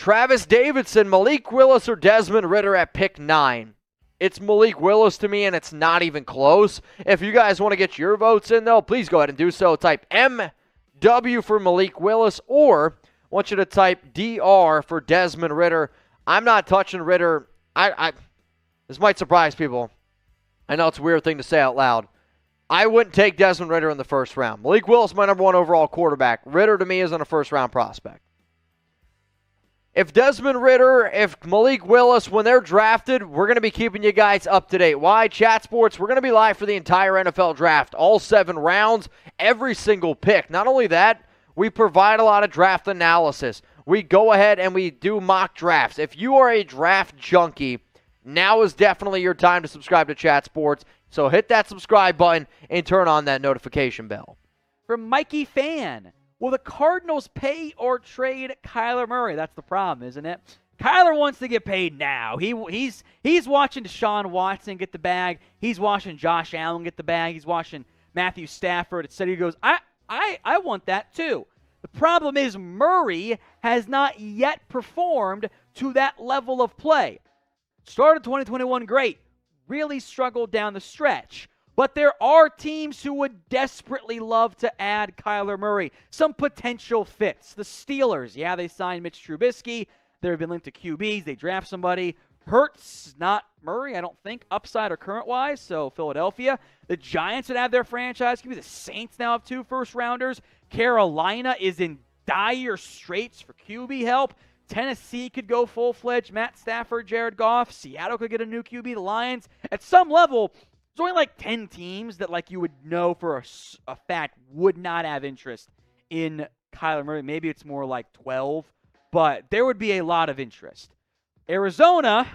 Travis Davidson, Malik Willis, or Desmond Ridder at pick 9. It's Malik Willis to me, and it's not even close. If you guys want to get your votes in, though, please go ahead and do so. Type MW for Malik Willis, or I want you to type DR for Desmond Ridder. I'm not touching Ridder. This might surprise people. I know it's a weird thing to say out loud. I wouldn't take Desmond Ridder in the first round. Malik Willis, my number 1 overall quarterback. Ridder, to me, isn't a first-round prospect. If Desmond Ridder, if Malik Willis, when they're drafted, we're going to be keeping you guys up to date. Why? Chat Sports, we're going to be live for the entire NFL draft. All 7 rounds, every single pick. Not only that, we provide a lot of draft analysis. We go ahead and we do mock drafts. If you are a draft junkie, now is definitely your time to subscribe to Chat Sports. So hit that subscribe button and turn on that notification bell. From Mikey Fan, will the Cardinals pay or trade Kyler Murray? That's the problem, isn't it? Kyler wants to get paid now. He's watching Deshaun Watson get the bag. He's watching Josh Allen get the bag. He's watching Matthew Stafford, etc. He goes, I want that too. The problem is Murray has not yet performed to that level of play. Started 2021 great. Really struggled down the stretch. But there are teams who would desperately love to add Kyler Murray. Some potential fits. The Steelers, yeah, they signed Mitch Trubisky. They've been linked to QBs. They draft somebody. Hurts, not Murray, I don't think, upside or current-wise, so Philadelphia. The Giants would have their franchise QB. The Saints now have 2 first-rounders. Carolina is in dire straits for QB help. Tennessee could go full-fledged. Matt Stafford, Jared Goff. Seattle could get a new QB. The Lions. At some level, there's only like 10 teams that like you would know for a fact would not have interest in Kyler Murray. Maybe it's more like 12, but there would be a lot of interest. Arizona,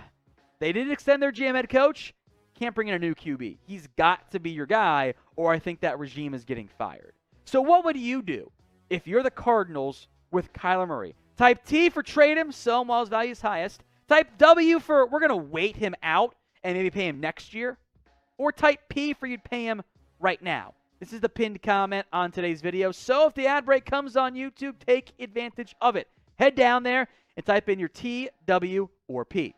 they didn't extend their GM head coach. Can't bring in a new QB. He's got to be your guy, or I think that regime is getting fired. So what would you do if you're the Cardinals with Kyler Murray? Type T for trade him, sell him while his value is highest. Type W for we're going to wait him out and maybe pay him next year. Or type P for you'd pay him right now. This is the pinned comment on today's video. So if the ad break comes on YouTube, take advantage of it. Head down there and type in your T, W, or P.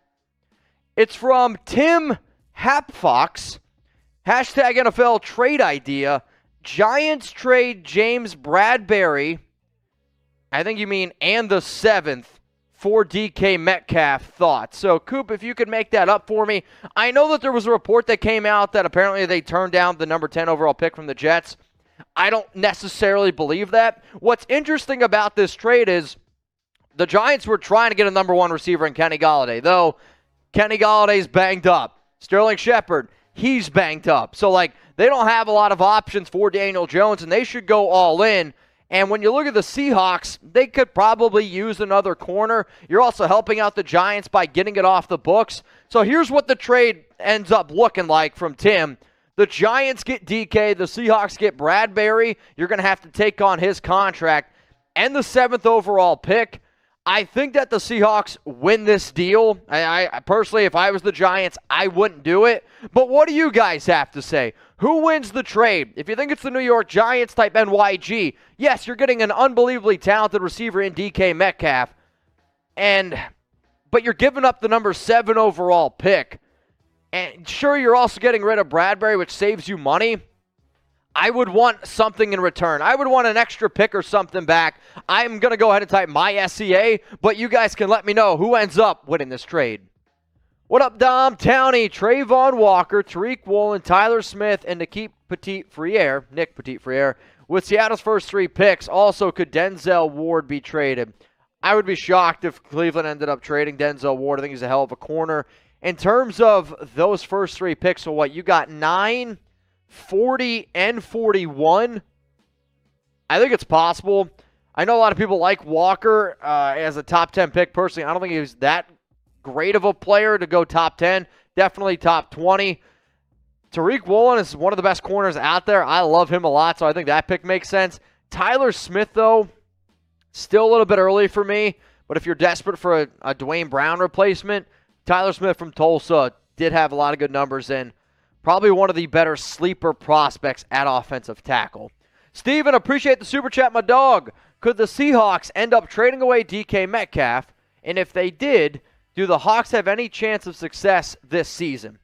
It's from Tim Hapfox. Hashtag NFL trade idea. Giants trade James Bradberry. I think you mean and the 7th for DK Metcalf. Thoughts? So, Coop, if you could make that up for me. I know that there was a report that came out that apparently they turned down the number 10 overall pick from the Jets. I don't necessarily believe that. What's interesting about this trade is the Giants were trying to get a number 1 receiver in Kenny Golladay, though Kenny Galladay's banged up. Sterling Shepard, he's banged up. So, they don't have a lot of options for Daniel Jones, and they should go all in. And when you look at the Seahawks, they could probably use another corner. You're also helping out the Giants by getting it off the books. So here's what the trade ends up looking like from Tim. The Giants get DK. The Seahawks get Bradberry. You're going to have to take on his contract. And the 7th overall pick. I think that the Seahawks win this deal. I personally, if I was the Giants, I wouldn't do it. But what do you guys have to say? Who wins the trade? If you think it's the New York Giants, type NYG. Yes, you're getting an unbelievably talented receiver in DK Metcalf. But you're giving up the number 7 overall pick. And sure, you're also getting rid of Bradberry, which saves you money. I would want something in return. I would want an extra pick or something back. I'm going to go ahead and type my SCA, but you guys can let me know who ends up winning this trade. What up, Dom? Downey, Travon Walker, Tariq Woolen, Tyler Smith, and Nick Petit-Frere, with Seattle's first 3 picks. Also, could Denzel Ward be traded? I would be shocked if Cleveland ended up trading Denzel Ward. I think he's a hell of a corner. In terms of those first 3 picks, so what? You got 9, 40, and 41. I think it's possible. I know a lot of people like Walker as a top 10 pick. Personally, I don't think he was that great of a player to go top 10. Definitely top 20. Tariq Woolen is one of the best corners out there. I love him a lot, so I think that pick makes sense. Tyler Smith, though, still a little bit early for me. But if you're desperate for a Dwayne Brown replacement, Tyler Smith from Tulsa did have a lot of good numbers and probably one of the better sleeper prospects at offensive tackle. Steven, appreciate the super chat, my dog. Could the Seahawks end up trading away DK Metcalf And if they did, do the Hawks have any chance of success this season?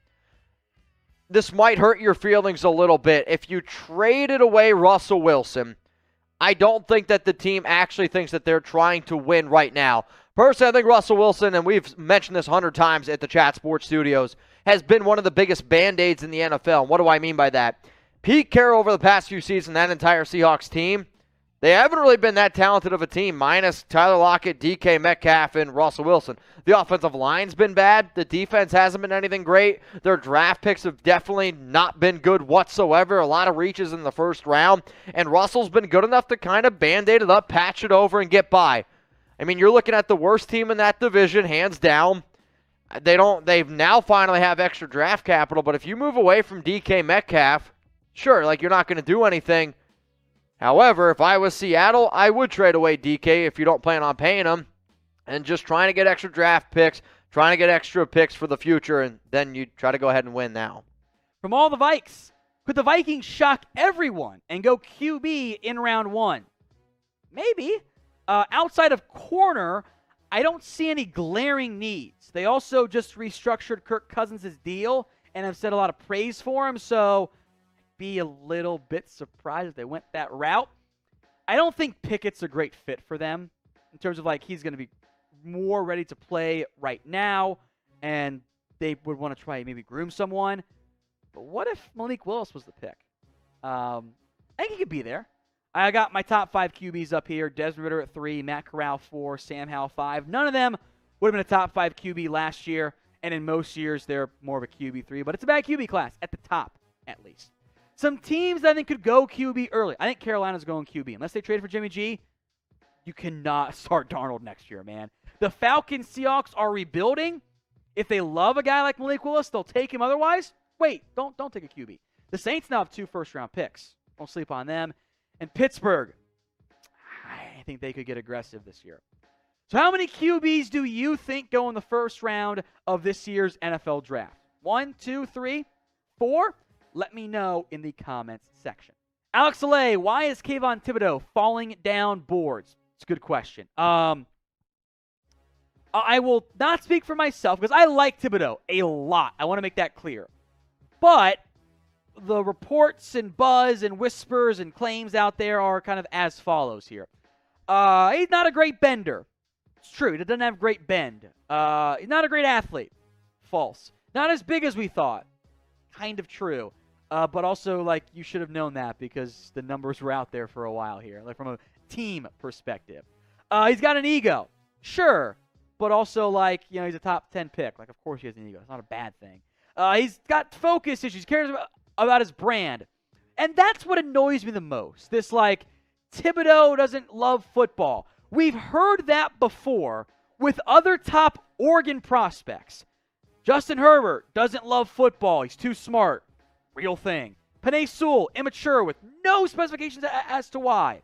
This might hurt your feelings a little bit. If you traded away Russell Wilson, I don't think that the team actually thinks that they're trying to win right now. Personally, I think Russell Wilson, and we've mentioned this 100 times at the Chat Sports Studios, has been one of the biggest Band-Aids in the NFL. And what do I mean by that? Pete Carroll over the past few seasons, that entire Seahawks team, they haven't really been that talented of a team, minus Tyler Lockett, DK Metcalf, and Russell Wilson. The offensive line's been bad. The defense hasn't been anything great. Their draft picks have definitely not been good whatsoever. A lot of reaches in the first round. And Russell's been good enough to kind of Band-Aid it up, patch it over, and get by. I mean, you're looking at the worst team in that division, hands down. They've now finally have extra draft capital, but if you move away from DK Metcalf, sure, like you're not going to do anything. However, if I was Seattle, I would trade away DK if you don't plan on paying him and just trying to get extra draft picks, trying to get extra picks for the future, and then you try to go ahead and win now. From all the Vikes, could the Vikings shock everyone and go QB in round 1? Maybe. Outside of corner, I don't see any glaring needs. They also just restructured Kirk Cousins' deal and have said a lot of praise for him, so I'd be a little bit surprised if they went that route. I don't think Pickett's a great fit for them in terms of, like, he's going to be more ready to play right now, and they would want to try maybe groom someone. But what if Malik Willis was the pick? I think he could be there. I got my top 5 QBs up here. Desmond Ridder at 3, Matt Corral 4, Sam Howell 5. None of them would have been a top 5 QB last year, and in most years they're more of a QB 3. But it's a bad QB class, at the top at least. Some teams I think could go QB early. I think Carolina's going QB. Unless they trade for Jimmy G, you cannot start Darnold next year, man. The Falcons, Seahawks are rebuilding. If they love a guy like Malik Willis, they'll take him. Otherwise, wait, don't take a QB. The Saints now have 2 first-round picks. Don't sleep on them. And Pittsburgh, I think they could get aggressive this year. So how many QBs do you think go in the first round of this year's NFL draft? 1, 2, 3, 4? Let me know in the comments section. Alex Alay, why is Kayvon Thibodeau falling down boards? It's a good question. I will not speak for myself because I like Thibodeau a lot. I want to make that clear. But the reports and buzz and whispers and claims out there are kind of as follows here. He's not a great bender. It's true. He doesn't have great bend. He's not a great athlete. False. Not as big as we thought. Kind of true. But also, like, you should have known that because the numbers were out there for a while here, like from a team perspective. He's got an ego. Sure. But also, like, you know, he's a top 10 pick. Like, of course he has an ego. It's not a bad thing. He's got focus issues. He cares about his brand. And that's what annoys me the most. This, like, Thibodeau doesn't love football. We've heard that before with other top Oregon prospects. Justin Herbert doesn't love football. He's too smart. Real thing. Penei Sewell, immature with no specifications as to why.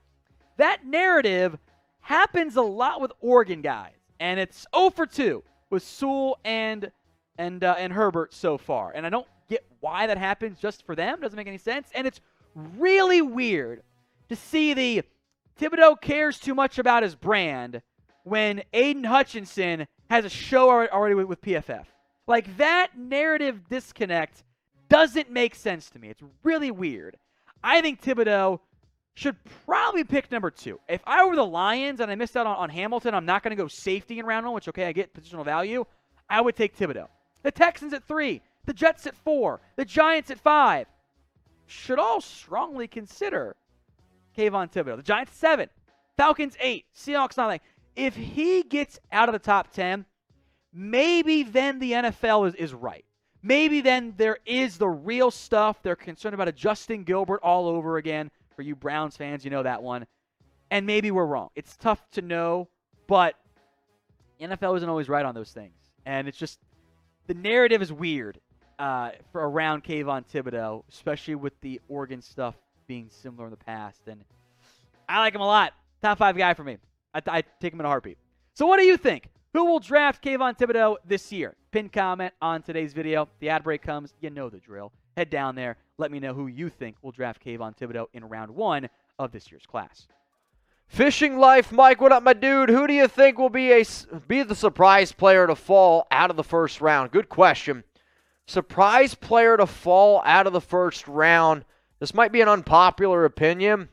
That narrative happens a lot with Oregon guys. And it's 0 for 2 with Sewell and Herbert so far. And I don't get why that happens just for them. Doesn't make any sense. And it's really weird to see the Thibodeau cares too much about his brand when Aiden Hutchinson has a show already with PFF. Like, that narrative disconnect doesn't make sense to me. It's really weird. I think Thibodeau should probably pick number 2. If I were the Lions and I missed out on Hamilton, I'm not going to go safety in round 1, which, okay, I get positional value. I would take Thibodeau. The Texans at 3. The Jets at 4. The Giants at 5. Should all strongly consider Kayvon Thibodeau. The Giants 7. Falcons 8. Seahawks 9. If he gets out of the top 10, maybe then the NFL is right. Maybe then there is the real stuff. They're concerned about a Justin Gilbert all over again. For you Browns fans, you know that one. And maybe we're wrong. It's tough to know, but the NFL isn't always right on those things. And it's just, the narrative is weird for around Kayvon Thibodeau, especially with the Oregon stuff being similar in the past. And I like him a lot. Top 5 guy for me. I take him in a heartbeat. So what do you think? Who will draft Kayvon Thibodeau this year? Pin comment on today's video. The ad break comes. You know the drill. Head down there. Let me know who you think will draft Kayvon Thibodeau in round 1 of this year's class. Fishing Life, Mike, what up, my dude? Who do you think will be the surprise player to fall out of the first round? Good question. Surprise player to fall out of the first round. This might be an unpopular opinion.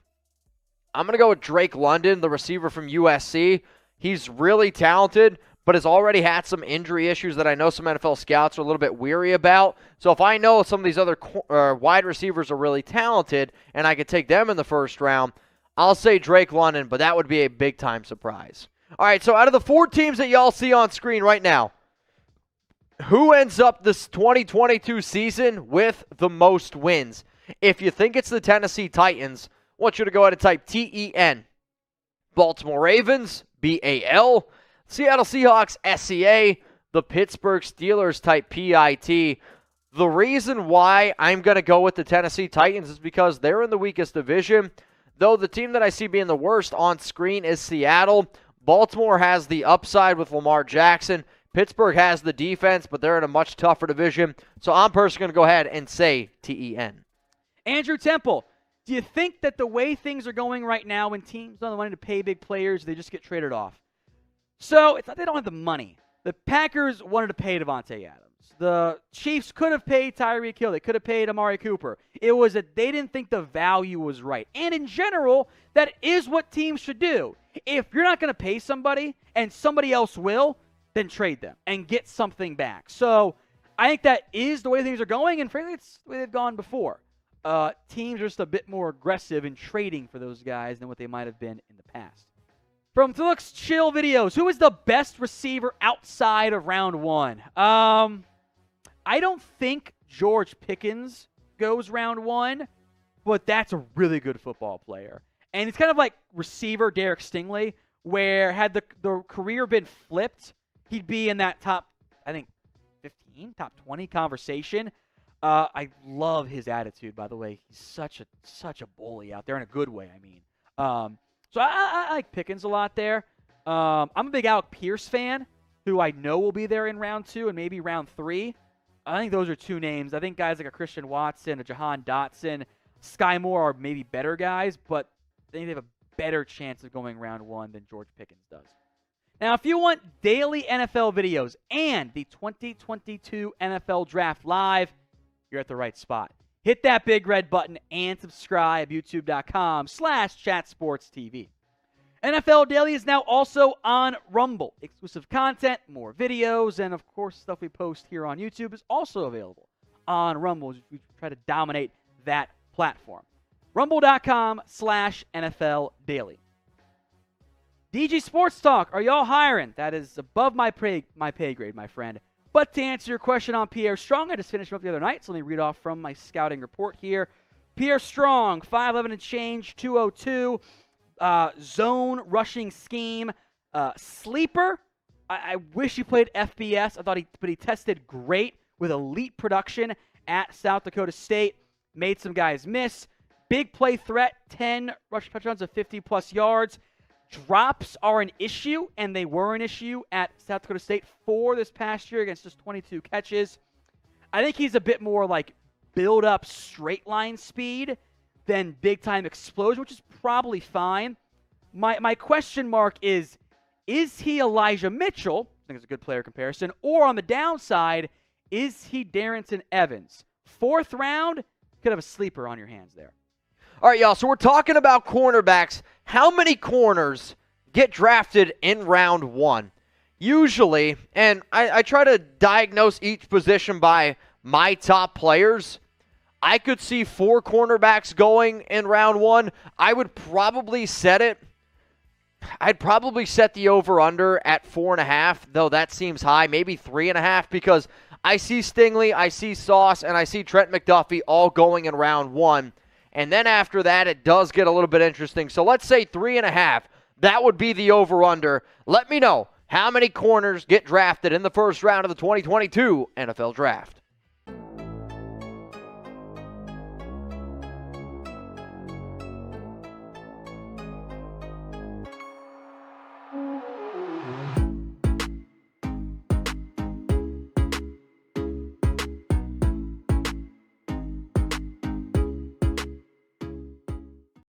I'm going to go with Drake London, the receiver from USC. He's really talented, but has already had some injury issues that I know some NFL scouts are a little bit weary about. So if I know some of these other wide receivers are really talented and I could take them in the first round, I'll say Drake London, but that would be a big-time surprise. All right, so out of the 4 teams that y'all see on screen right now, who ends up this 2022 season with the most wins? If you think it's the Tennessee Titans, I want you to go ahead and type TEN. Baltimore Ravens, BAL. Seattle Seahawks, SEA. The Pittsburgh Steelers, type PIT. The reason why I'm going to go with the Tennessee Titans is because they're in the weakest division. Though the team that I see being the worst on screen is Seattle. Baltimore has the upside with Lamar Jackson. Pittsburgh has the defense, but they're in a much tougher division. So I'm personally going to go ahead and say TEN. Andrew Temple, do you think that the way things are going right now when teams don't have the money to pay big players, they just get traded off? So it's not they don't have the money. The Packers wanted to pay Devontae Adams. The Chiefs could have paid Tariq Hill. They could have paid Amari Cooper. It was that they didn't think the value was right. And in general, that is what teams should do. If you're not going to pay somebody and somebody else will, then trade them and get something back. So I think that is the way things are going, and frankly, it's the way they've gone before. Teams are just a bit more aggressive in trading for those guys than what they might have been in the past. From Phillips Chill Videos, who is the best receiver outside of round 1? I don't think George Pickens goes round 1, but that's a really good football player. And it's kind of like receiver Derek Stingley, where had the career been flipped, he'd be in that top, I think, 15, top 20 conversation. I love his attitude, by the way. He's such a bully out there in a good way, I mean. So I like Pickens a lot there. I'm a big Alec Pierce fan, who I know will be there in round 2 and maybe round 3. I think those are 2 names. I think guys like a Christian Watson, a Jahan Dotson, Sky Moore are maybe better guys, but I think they have a better chance of going round 1 than George Pickens does. Now, if you want daily NFL videos and the 2022 NFL Draft Live, you're at the right spot. Hit that big red button and subscribe, youtube.com/chatsportstv. NFL Daily is now also on Rumble. Exclusive content, more videos, and of course stuff we post here on YouTube is also available on Rumble. We try to dominate that platform. Rumble.com/NFL Daily. DG Sports Talk, are y'all hiring? That is above my pay grade, my friend. But to answer your question on Pierre Strong, I just finished him up the other night, so let me read off from my scouting report here. Pierre Strong, 5'11" and change, 202, zone rushing scheme, sleeper. I wish he played FBS. But he tested great with elite production at South Dakota State. Made some guys miss. Big play threat, 10 rush touchdowns of 50-plus yards. Drops are an issue, and they were an issue at South Dakota State for this past year against just 22 catches. I think he's a bit more like build-up straight line speed than big-time explosion, which is probably fine. My question mark is he Elijah Mitchell? I think it's a good player comparison. Or on the downside, is he Darrington Evans? 4th round, could have a sleeper on your hands there. All right, y'all, so we're talking about cornerbacks. How many corners get drafted in round 1? Usually, and I try to diagnose each position by my top players, I could see 4 cornerbacks going in round 1. I would probably set it. I'd probably set the over-under at 4.5, though that seems high. Maybe 3.5, because I see Stingley, I see Sauce, and I see Trent McDuffie all going in round 1. And then after that, it does get a little bit interesting. So let's say 3.5. That would be the over-under. Let me know how many corners get drafted in the first round of the 2022 NFL Draft.